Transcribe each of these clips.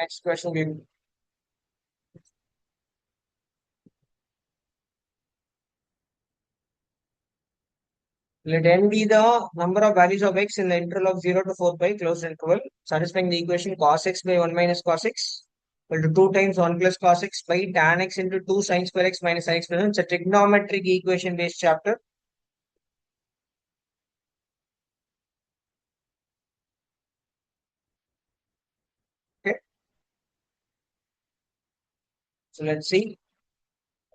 Next question will be, let n be the number of values of x in the interval of 0 to 4 pi closed interval, satisfying the equation cos x by 1 minus cos x equal to 2 times 1 plus cos x by tan x into 2 sin square x minus sin x plus 1. It's a trigonometric equation based chapter. Okay, so let's see.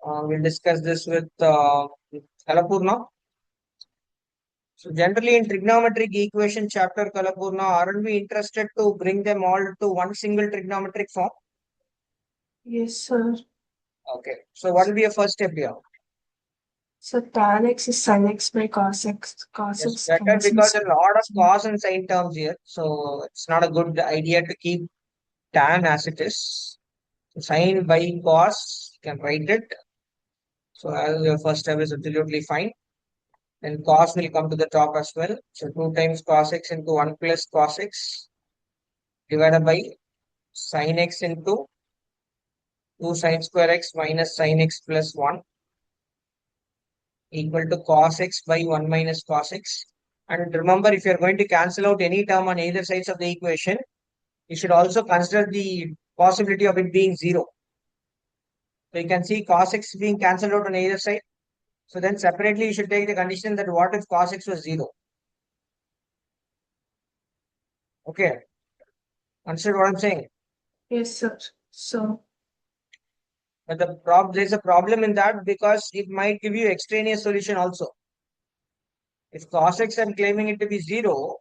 We'll discuss this with Kalapur now. So generally in trigonometric equation chapter Kalapurna, aren't we interested to bring them all to one single trigonometric form? Yes, sir. Okay. So what will be your first step here? So tan x is sin x by cos x. Cos Yes, x better because cancels. there are a lot of cos and sin terms here. So it's not a good idea to keep tan as it is. So sin by cos, you can write it. So as your first step is absolutely fine. Then cos will come to the top as well. So 2 times cos x into 1 plus cos x divided by sin x into 2 sin square x minus sin x plus 1 equal to cos x by 1 minus cos x. And remember, if you're going to cancel out any term on either sides of the equation, you should also consider the possibility of it being 0. So you can see cos x being cancelled out on either side. So then separately you should take the condition that what if cos x was 0? Okay, understood what I'm saying? Yes, sir. So, But there's a problem in that because it might give you extraneous solution also. If cos x I'm claiming it to be 0,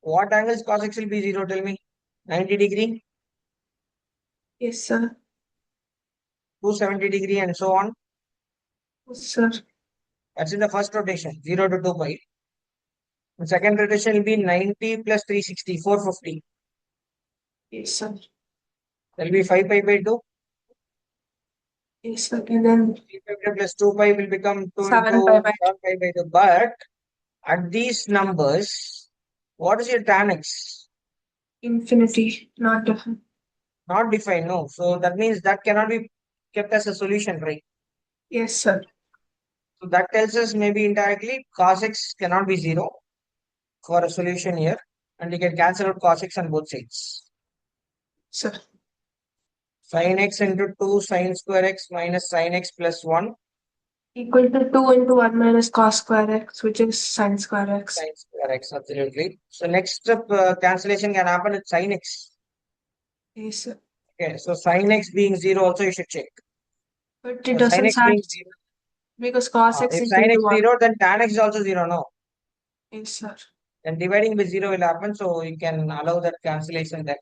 what angles cos x will be 0? Tell me. 90 degree, yes, sir. 270 degree and so on. Yes, sir. That's in the first rotation, 0 to 2 pi. The second rotation will be 90 plus 360, 450. Yes, sir. There will be 5 pi by 2. Yes, sir. And then 350 plus 2 pi will become 2 7 pi into by 7 pi by 2. But at these numbers, what is your tan x? infinity, not different. Not defined, no. So that means that cannot be kept as a solution, right? Yes, sir. So that tells us maybe indirectly cos x cannot be 0 for a solution here. And you can cancel out cos x on both sides. Sir. Sin x into 2 sin square x minus sin x plus 1 Equal to 2 into 1 minus cos square x, which is sin square x. sin square x, absolutely. So next step cancellation can happen with sin x. Yes, sir. Okay, so sin x being 0 also you should check. But it So sin doesn't x have being 0, because cos x if is sin into x 1. 0, then tan x is also 0, no. Yes, sir. Then dividing by 0 will happen, so you can allow that cancellation then.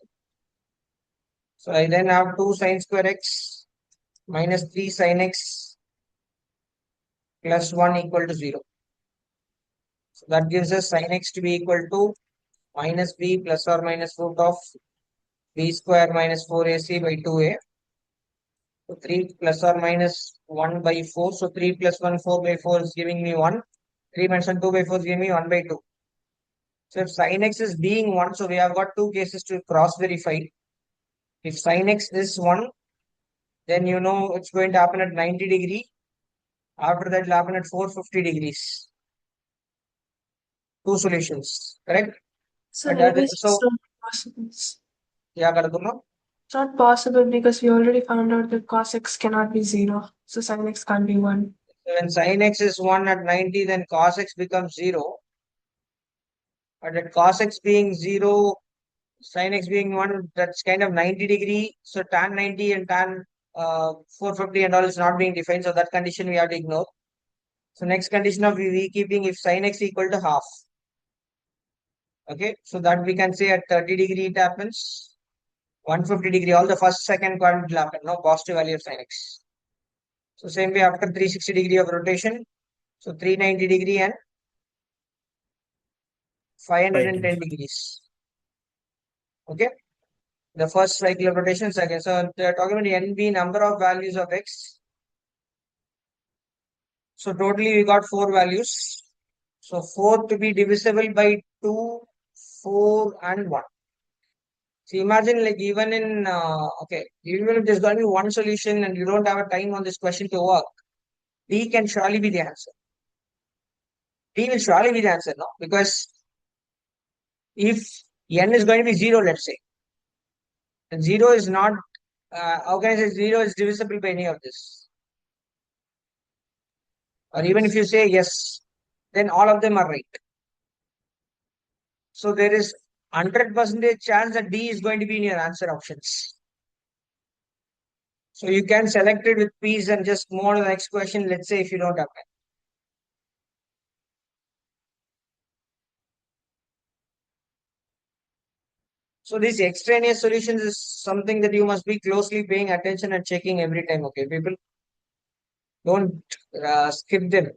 So I then have 2 sin square x minus 3 sin x plus 1 equal to 0. So that gives us sin x to be equal to minus b plus or minus root of b square minus 4ac by 2a. So 3 plus or minus 1 by 4. So 3 plus 1, 4 by 4 is giving me 1. 3 minus 1, 2 by 4 is giving me 1 by 2. So if sin x is being 1, so we have got two cases to cross verify. If sin x is 1, then you know it's going to happen at 90 degree. After that, it will happen at 450 degrees. Two solutions, correct? So, But anyways, it's so, not possible. yeah, Kalakurna. It's not possible because we already found out that cos x cannot be 0. So sin x can't be 1. When sin x is 1 at 90, then cos x becomes 0. But at cos x being 0, sin x being 1, that's kind of 90 degree. So tan 90 and tan 450 and all is not being defined. So that condition we have to ignore. So next condition of v keeping if sin x equal to half. Okay, so that we can say at 30 degree it happens. 150 degree, all the first, second quadrant will happen. No positive value of sin x. So same way after 360 degree of rotation. So 390 degree and 510 degrees. Okay. The first cycle of rotation second. So they're talking about NB number of values of x. So totally we got 4 values. So 4 to be divisible by 2, 4 and 1. See, imagine like even in, okay, even if there's going to be one solution and you don't have a time on this question to work, D can surely be the answer. D will surely be the answer, no? Because if n is going to be 0, let's say, and 0 is not, how can I say 0 is divisible by any of this? Or even if you say yes, then all of them are right. So there is 100% chance that D is going to be in your answer options. So you can select it with peace and just move on to the next question. Let's say if you don't have time. So these extraneous solutions is something that you must be closely paying attention and checking every time. Okay, people don't skip them.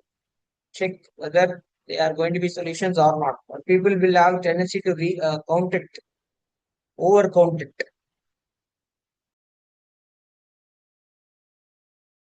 Check whether they are going to be solutions or not. But people will have tendency to count it, over count it.